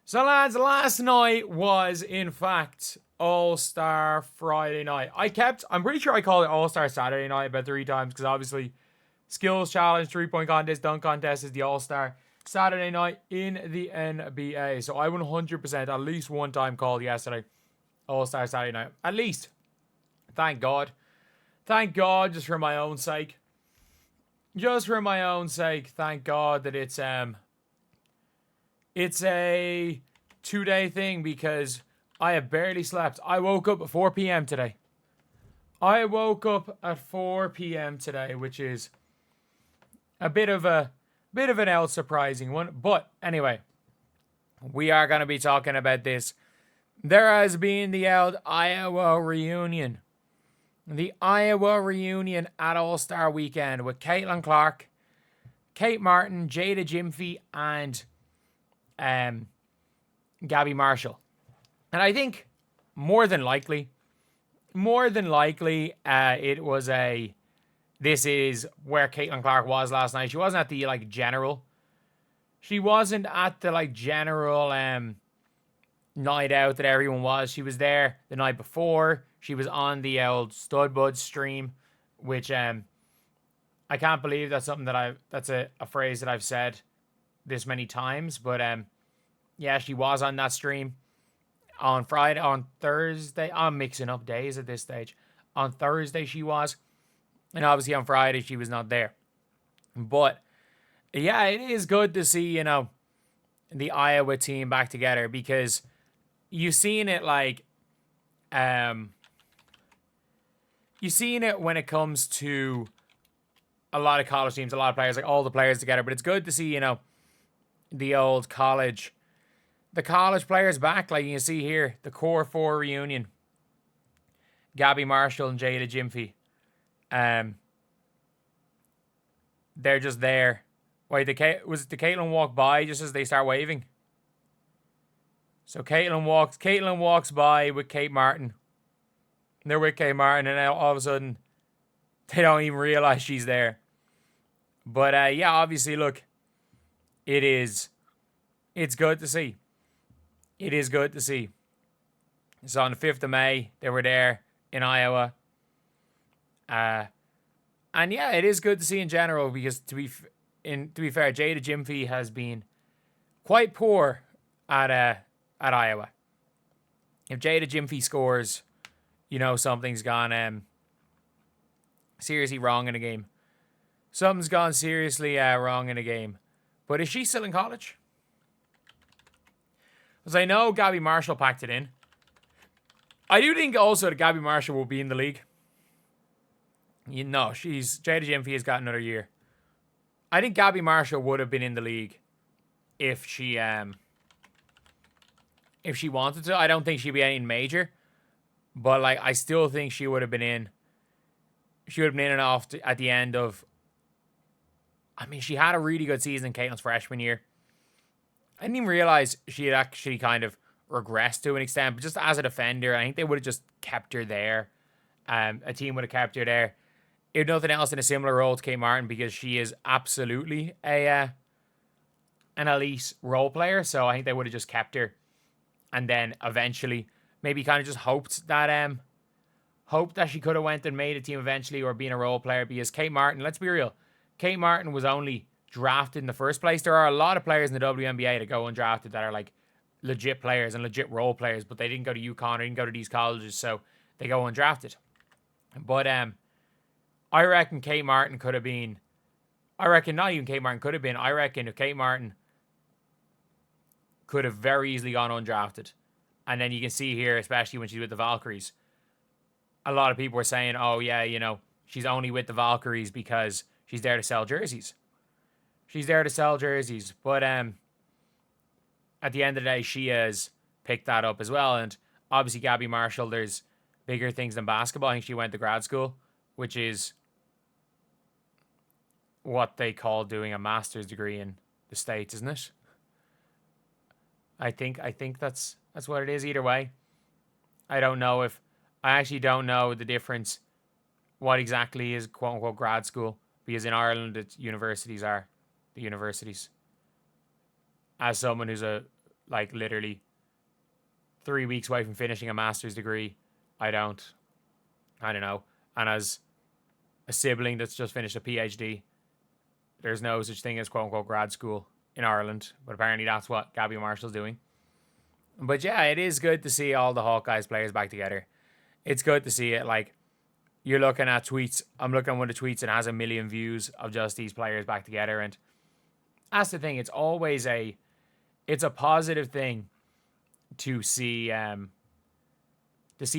So, lads, last night was, in fact, All-Star Friday night. I'm pretty sure I called it All-Star Saturday night about 3 times because obviously skills challenge, 3-point contest, dunk contest is the All-Star Saturday night in the NBA. So I 100% at least one time called yesterday All-Star Saturday night. At least. Thank God. Thank God, just for my own sake. Just for my own sake, thank God that it's a 2-day thing because I have barely slept. I woke up at 4 p.m. today. I woke up at 4 p.m. today, which is a bit of an out surprising one. But anyway, we are going to be talking about this. There has been the old Iowa reunion. The Iowa reunion at All-Star Weekend with Caitlin Clark, Kate Martin, Jada Gyamfi, and Gabby Marshall. And I think more than likely, this is where Caitlin Clark was last night. She wasn't at the general. She wasn't at the general night out that everyone was. She was there the night before. She was on the old Stud Buds stream, which I can't believe that's something that's a phrase that I've said this many times, but yeah, she was on that stream on Thursday. I'm mixing up days at this stage. On Thursday she was, and obviously on Friday she was not there. But yeah, it is good to see the Iowa team back together because you've seen it when it comes to a lot of college teams, a lot of players, all the players together. But it's good to see the old college players back. Like you can see here, the Core 4 reunion. Gabby Marshall and Jada Gyamfi. They're just there. Wait, the Caitlin walk by just as they start waving? So Caitlin walks by with Kate Martin. They're with Kate Martin, and now all of a sudden, they don't even realize she's there. But yeah, obviously, look, it's good to see. It is good to see. So on the 5th of May, they were there in Iowa. And yeah, it is good to see in general because to be fair, Jada Gyamfi has been quite poor at Iowa. If Jada Gyamfi scores, something's gone seriously wrong in a game. Something's gone seriously wrong in a game. But is she still in college? Because I know Gabby Marshall packed it in. I do think also that Gabby Marshall will be in the league. Jada Gyamfi has got another year. I think Gabby Marshall would have been in the league if she wanted to. I don't think she'd be anything major. But I still think she would have been in. She would have been in and off at the end of. I mean, she had a really good season in Caitlin's freshman year. I didn't even realize she had actually kind of regressed to an extent. But just as a defender, I think they would have just kept her there. A team would have kept her there. If nothing else, in a similar role to Kate Martin, because she is absolutely an elite role player. So I think they would have just kept her. And then eventually, maybe kind of just hoped that she could have went and made a team eventually or been a role player. Because Kate Martin, let's be real, Kate Martin was only drafted in the first place. There are a lot of players in the WNBA that go undrafted that are legit players and legit role players, but they didn't go to UConn or didn't go to these colleges, so they go undrafted. But I reckon Kate Martin could have been. I reckon not even Kate Martin could have been. I reckon if Kate Martin could have very easily gone undrafted. And then you can see here, especially when she's with the Valkyries, a lot of people were saying, oh yeah, she's only with the Valkyries because she's there to sell jerseys. She's there to sell jerseys. But at the end of the day, she has picked that up as well. And obviously Gabby Marshall, there's bigger things than basketball. I think she went to grad school, which is what they call doing a master's degree in the States, isn't it? I think that's what it is either way. I actually don't know the difference, what exactly is quote unquote grad school, because in Ireland universities are the universities. As someone who's a like literally 3 weeks away from finishing a master's degree. I don't know. And as a sibling that's just finished a PhD, there's no such thing as quote unquote grad school in Ireland, but apparently that's what Gabby Marshall's doing. But yeah, it is good to see all the Hawkeyes players back together. It's good to see it. Like, you're looking at tweets. I'm looking at one of the tweets and it has 1 million views of just these players back together. And that's the thing. It's always it's a positive thing to see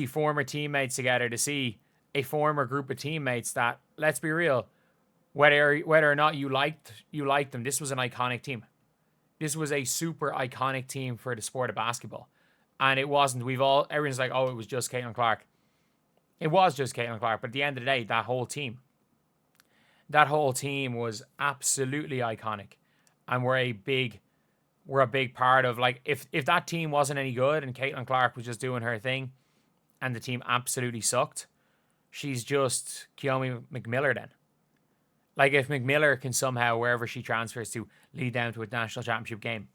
former teammates together, to see a former group of teammates that, let's be real, whether or not you liked them, this was an iconic team. This was a super iconic team for the sport of basketball. And it wasn't, everyone's like, oh, it was just Caitlin Clark. It was just Caitlin Clark, but at the end of the day, that whole team was absolutely iconic. And we're a big part of, like, if that team wasn't any good and Caitlin Clark was just doing her thing and the team absolutely sucked, she's just Kiyomi McMillan then. Like, if McMillan can somehow, wherever she transfers to, lead down to a national championship game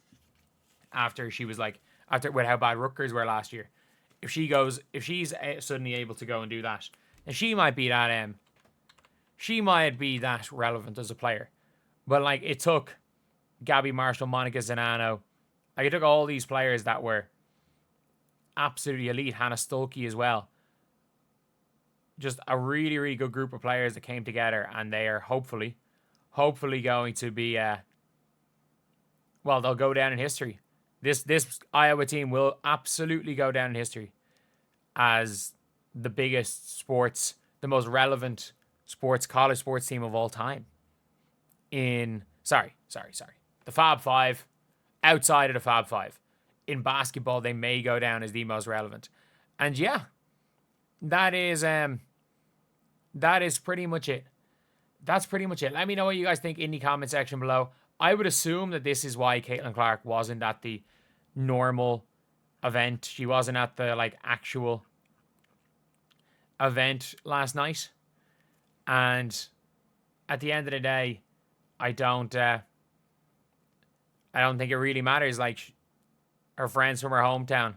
after with how bad Rutgers were last year, if she's suddenly able to go and do that, then she might be that relevant as a player. But like, it took Gabby Marshall, Monica Zanano, like, it took all these players that were absolutely elite, Hannah Stolke as well. Just a really, really good group of players that came together, and they are hopefully going to be, they'll go down in history. This Iowa team will absolutely go down in history as the biggest the most relevant college sports team of all time. The Fab Five, outside of the Fab Five. In basketball, they may go down as the most relevant. And yeah, that is pretty much it. That's pretty much it. Let me know what you guys think in the comment section below. I would assume that this is why Caitlin Clark wasn't at the normal event. She wasn't at the, like, actual event last night. And at the end of the day, I don't think it really matters. Like, her friends from her hometown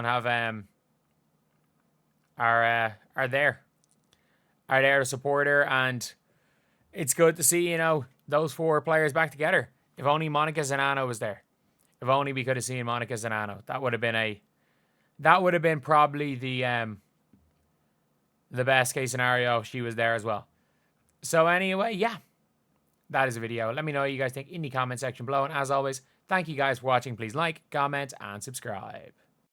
have are there to support her, and it's good to see, those 4 players back together. If only Monica Zanano was there. If only we could have seen Monica Zanano. That would have been probably the best case scenario if she was there as well. So anyway, yeah, that is a video. Let me know what you guys think in the comment section below. And as always, thank you guys for watching. Please like, comment, and subscribe.